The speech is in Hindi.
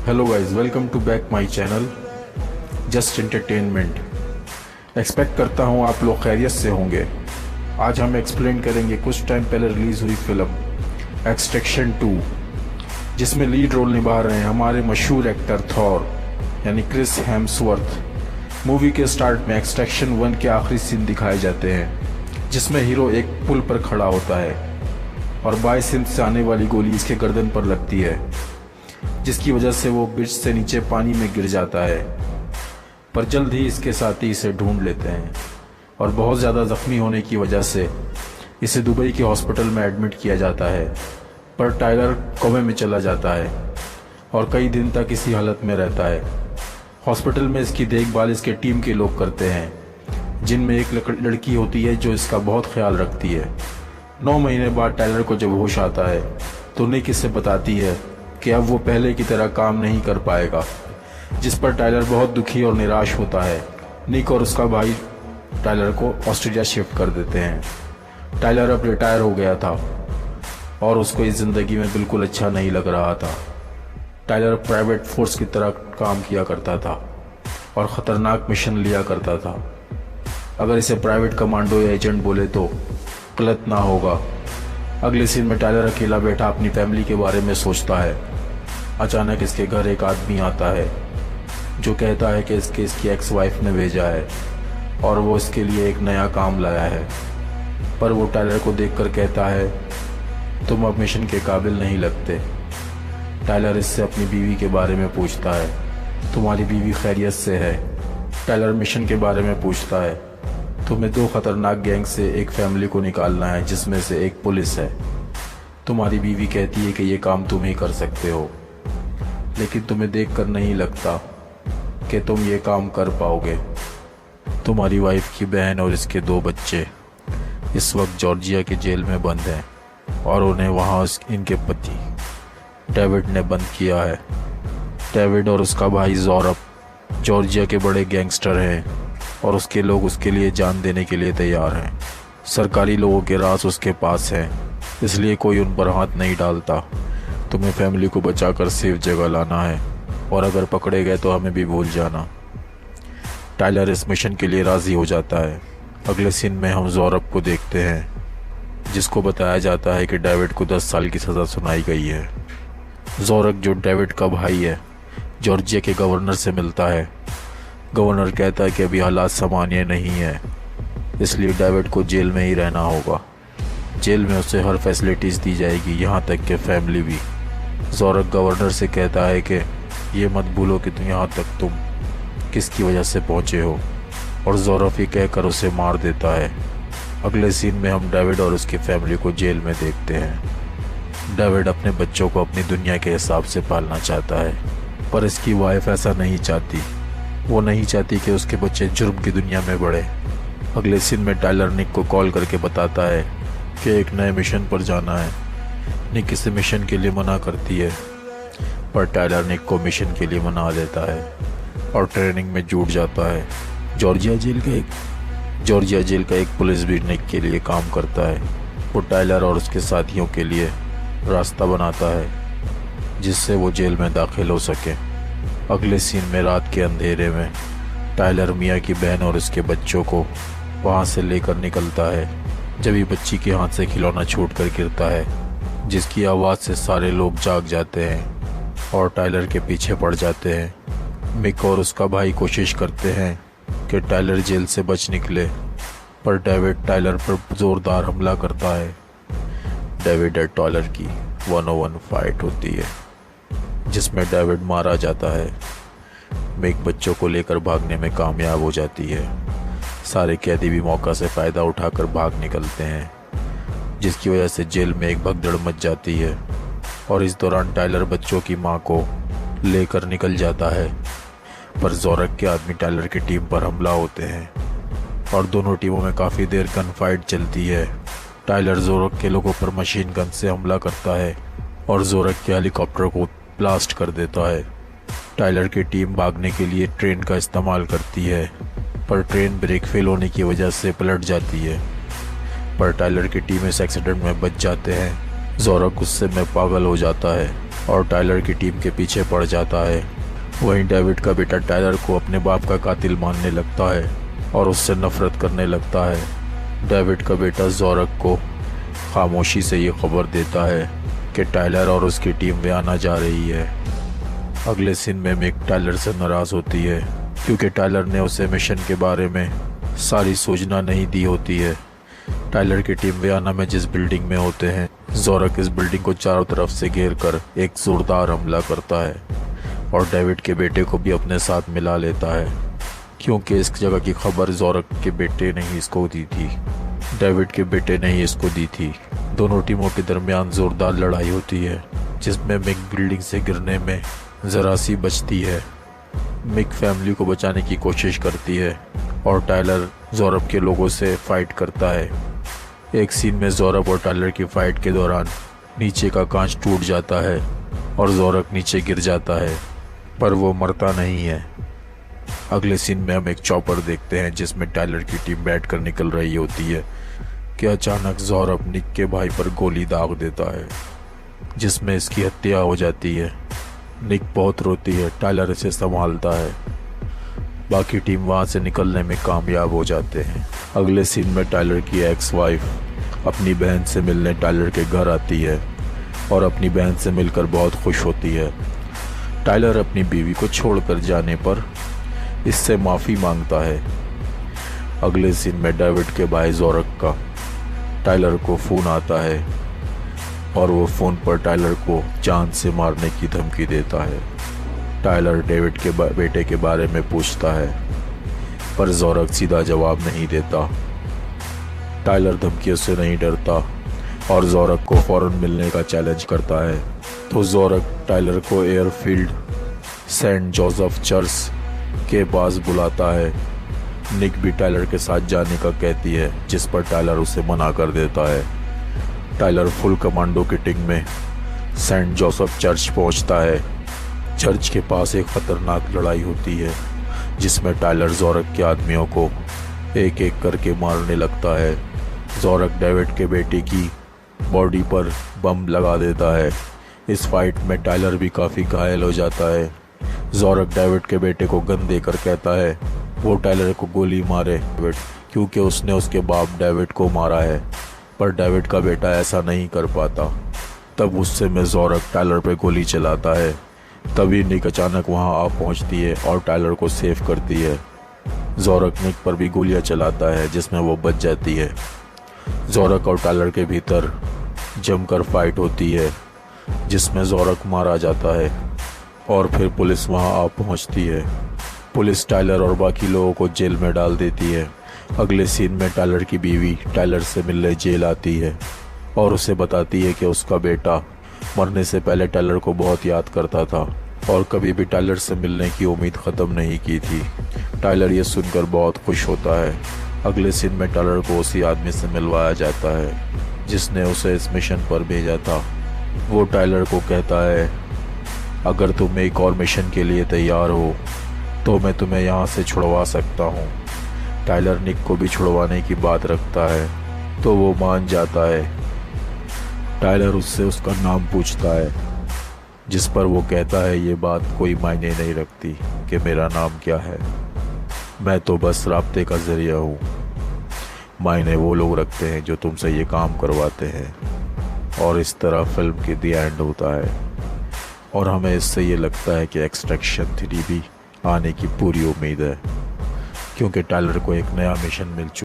Hello guys, welcome to back my channel just entertainment. Expect करता हूँ आप लोग खैरियत से होंगे। आज हम एक्सप्लेन करेंगे कुछ टाइम पहले रिलीज़ हुई फिल्म एक्सट्रैक्शन 2, जिसमें लीड रोल निभा रहे हैं हमारे मशहूर एक्टर थॉर यानी क्रिस हेम्सवर्थ। मूवी के स्टार्ट में एक्सट्रैक्शन 1 के आखिरी सीन दिखाए जाते हैं, जिसमें हीरो एक पुल पर खड़ा होता है और बाएं सिंध से आने वाली गोली इसके गर्दन पर लगती है, जिसकी वजह से वो ब्रिज से नीचे पानी में गिर जाता है। पर जल्द ही इसके साथी इसे ढूंढ लेते हैं और बहुत ज़्यादा ज़ख्मी होने की वजह से इसे दुबई के हॉस्पिटल में एडमिट किया जाता है। पर टाइलर कोमे में चला जाता है और कई दिन तक इसी हालत में रहता है। हॉस्पिटल में इसकी देखभाल इसके टीम के लोग करते हैं, जिनमें एक लड़की होती है जो इसका बहुत ख्याल रखती है। 9 महीने बाद टाइलर को जब होश आता है तो निक इसे बताती है कि अब वो पहले की तरह काम नहीं कर पाएगा, जिस पर टाइलर बहुत दुखी और निराश होता है। निक और उसका भाई टाइलर को ऑस्ट्रेलिया शिफ्ट कर देते हैं। टाइलर अब रिटायर हो गया था और उसको इस ज़िंदगी में बिल्कुल अच्छा नहीं लग रहा था। टाइलर प्राइवेट फोर्स की तरह काम किया करता था और ख़तरनाक मिशन लिया करता था। अगर इसे प्राइवेट कमांडो या एजेंट बोले तो गलत ना होगा। अगले सीन में टाइलर अकेला बैठा अपनी फैमिली के बारे में सोचता है। अचानक इसके घर एक आदमी आता है जो कहता है कि इसकी एक्स वाइफ ने भेजा है और वो इसके लिए एक नया काम लाया है। पर वो टाइलर को देखकर कहता है, तुम अब मिशन के काबिल नहीं लगते। टाइलर इससे अपनी बीवी के बारे में पूछता है, तुम्हारी बीवी खैरियत से है? टाइलर मिशन के बारे में पूछता है, तुम्हें 2 खतरनाक गैंग से एक फैमिली को निकालना है, जिसमें से एक पुलिस है। तुम्हारी बीवी कहती है कि ये काम तुम ही कर सकते हो, लेकिन तुम्हें देखकर नहीं लगता कि तुम ये काम कर पाओगे। तुम्हारी वाइफ की बहन और इसके 2 बच्चे इस वक्त जॉर्जिया की जेल में बंद हैं और उन्हें वहाँ इनके पति डेविड ने बंद किया है। डेविड और उसका भाई ज़ोरब जॉर्जिया के बड़े गैंगस्टर हैं और उसके लोग उसके लिए जान देने के लिए तैयार हैं। सरकारी लोगों के राज उसके पास हैं, इसलिए कोई उन पर हाथ नहीं डालता। तुम्हें फैमिली को बचाकर सेफ जगह लाना है और अगर पकड़े गए तो हमें भी भूल जाना। टाइलर इस मिशन के लिए राज़ी हो जाता है। अगले सीन में हम ज़ोरब को देखते हैं, जिसको बताया जाता है कि डेविड को 10 साल की सज़ा सुनाई गई है। ज़ोरब, जो डेविड का भाई है, जॉर्जिया के गवर्नर से मिलता है। गवर्नर कहता है कि अभी हालात सामान्य नहीं है, इसलिए डेविड को जेल में ही रहना होगा। जेल में उसे हर फैसिलिटीज़ दी जाएगी, यहाँ तक कि फैमिली भी। ज़ोरब गवर्नर से कहता है कि ये मत भूलो कि यहाँ तक तुम किसकी वजह से पहुँचे हो, और ज़ोरब ये कहकर उसे मार देता है। अगले सीन में हम डेविड और उसकी फैमिली को जेल में देखते हैं। डेविड अपने बच्चों को अपनी दुनिया के हिसाब से पालना चाहता है, पर इसकी वाइफ ऐसा नहीं चाहती। वो नहीं चाहती कि उसके बच्चे जुर्म की दुनिया में बढ़े। अगले सीन में टाइलर निक को कॉल करके बताता है कि एक नए मिशन पर जाना है। निक इसे मिशन के लिए मना करती है, पर टाइलर निक को मिशन के लिए मना देता है और ट्रेनिंग में जुट जाता है। जॉर्जिया जेल का एक पुलिस भी निक के लिए काम करता है। वो टाइलर और उसके साथियों के लिए रास्ता बनाता है, जिससे वो जेल में दाखिल हो सके। अगले सीन में रात के अंधेरे में टाइलर मिया की बहन और उसके बच्चों को वहाँ से लेकर निकलता है। जब ये बच्ची के हाथ से खिलौना छूट कर गिरता है, जिसकी आवाज़ से सारे लोग जाग जाते हैं और टाइलर के पीछे पड़ जाते हैं। मिक और उसका भाई कोशिश करते हैं कि टाइलर जेल से बच निकले, पर डेविड टाइलर पर ज़ोरदार हमला करता है। डेविड और टाइलर की 1-on-1 फाइट होती है, जिसमें डेविड मारा जाता है। मिक बच्चों को लेकर भागने में कामयाब हो जाती है। सारे कैदी भी मौका से फ़ायदा उठाकर भाग निकलते हैं, जिसकी वजह से जेल में एक भगदड़ मच जाती है और इस दौरान टाइलर बच्चों की मां को लेकर निकल जाता है। पर ज़ोरब के आदमी टाइलर की टीम पर हमला होते हैं और दोनों टीमों में काफ़ी देर गन फाइट चलती है। टाइलर ज़ोरब के लोगों पर मशीन गन से हमला करता है और ज़ोरब के हेलीकॉप्टर को ब्लास्ट कर देता है। टाइलर की टीम भागने के लिए ट्रेन का इस्तेमाल करती है, पर ट्रेन ब्रेक फेल होने की वजह से पलट जाती है। पर टाइलर की टीम इस एक्सीडेंट में बच जाते हैं। ज़ोरब गुस्से में पागल हो जाता है और टाइलर की टीम के पीछे पड़ जाता है। वहीं डेविड का बेटा टाइलर को अपने बाप का कातिल मानने लगता है और उससे नफरत करने लगता है। डेविड का बेटा जोरक को खामोशी से ये खबर देता है कि टाइलर और उसकी टीम वियना जा रही है। अगले सीन में मिक टाइलर से नाराज़ होती है क्योंकि टाइलर ने उसे मिशन के बारे में सारी सूचना नहीं दी होती है। टाइलर की टीम वियना में जिस बिल्डिंग में होते हैं, जोरक इस बिल्डिंग को चारों तरफ से घेर कर एक जोरदार हमला करता है और डेविड के बेटे को भी अपने साथ मिला लेता है क्योंकि इस जगह की खबर जोरक के बेटे ने ही इसको दी थी। डेविड के बेटे ने ही इसको दी थी। दोनों टीमों के दरमियान जोरदार लड़ाई होती है जिसमें मिक बिल्डिंग से गिरने में ज़रा सी बचती है। मिक फैमिली को बचाने की कोशिश करती है और टाइलर जोरब के लोगों से फाइट करता है। एक सीन में जोरब और टाइलर की फाइट के दौरान नीचे का कांच टूट जाता है और जोरब नीचे गिर जाता है, पर वो मरता नहीं है। अगले सीन में हम एक चॉपर देखते हैं जिसमें टाइलर की टीम बैठ कर निकल रही होती है कि अचानक जोरब निक के भाई पर गोली दाग देता है जिसमें इसकी हत्या हो जाती है। निक बहुत रोती है, टाइलर इसे संभालता है। बाकी टीम वहाँ से निकलने में कामयाब हो जाते हैं। अगले सीन में टाइलर की एक्स वाइफ अपनी बहन से मिलने टाइलर के घर आती है और अपनी बहन से मिलकर बहुत खुश होती है। टाइलर अपनी बीवी को छोड़कर जाने पर इससे माफ़ी मांगता है। अगले सीन में डेविड के भाई जोरक का टाइलर को फ़ोन आता है और वो फ़ोन पर टाइलर को जान से मारने की धमकी देता है। टाइलर डेविड के बेटे के बारे में पूछता है पर जोरक सीधा जवाब नहीं देता। टाइलर धमकियों से नहीं डरता और जोरक को फ़ौरन मिलने का चैलेंज करता है। तो जोरक टाइलर को एयरफील्ड सेंट जोसेफ चर्च के पास बुलाता है। निक भी टाइलर के साथ जाने का कहती है जिस पर टाइलर उसे मना कर देता है। टाइलर फुल कमांडो किटिंग में सेंट जोसेफ चर्च पहुंचता है। चर्च के पास एक ख़तरनाक लड़ाई होती है जिसमें टाइलर जोरक के आदमियों को एक एक करके मारने लगता है। जोरक डेविड के बेटे की बॉडी पर बम लगा देता है। इस फाइट में टाइलर भी काफ़ी घायल हो जाता है। जोरक डेविड के बेटे को गन देकर कहता है वो टाइलर को गोली मारे क्योंकि उसने उसके बाप डेविड को मारा है, पर डेविड का बेटा ऐसा नहीं कर पाता। तब गुस्से में जोरक टाइलर पे गोली चलाता है। तभी निक अचानक वहां आ पहुंचती है और टाइलर को सेव करती है। जोरक निक पर भी गोलियां चलाता है जिसमें वो बच जाती है। जोरक और टाइलर के भीतर जमकर फाइट होती है जिसमें जोरक मारा जाता है और फिर पुलिस वहां आ पहुंचती है। पुलिस टाइलर और बाकी लोगों को जेल में डाल देती है। अगले सीन में टाइलर की बीवी टाइलर से मिलने जेल आती है और उसे बताती है कि उसका बेटा मरने से पहले टाइलर को बहुत याद करता था और कभी भी टाइलर से मिलने की उम्मीद ख़त्म नहीं की थी। टाइलर ये सुनकर बहुत खुश होता है। अगले सीन में टाइलर को उसी आदमी से मिलवाया जाता है जिसने उसे इस मिशन पर भेजा था। वो टाइलर को कहता है अगर तुम एक और मिशन के लिए तैयार हो तो मैं तुम्हें यहाँ से छुड़वा सकता हूँ। टाइलर निक को भी छुड़वाने की बात रखता है तो वो मान जाता है। टाइलर उससे उसका नाम पूछता है जिस पर वो कहता है ये बात कोई मायने नहीं रखती कि मेरा नाम क्या है, मैं तो बस राब्ते का ज़रिया हूँ। मायने वो लोग रखते हैं जो तुमसे ये काम करवाते हैं। और इस तरह फिल्म की दी एंड होता है और हमें इससे ये लगता है कि एक्सट्रैक्शन 3 भी आने की पूरी उम्मीद है क्योंकि टाइलर को एक नया मिशन मिल चुका है।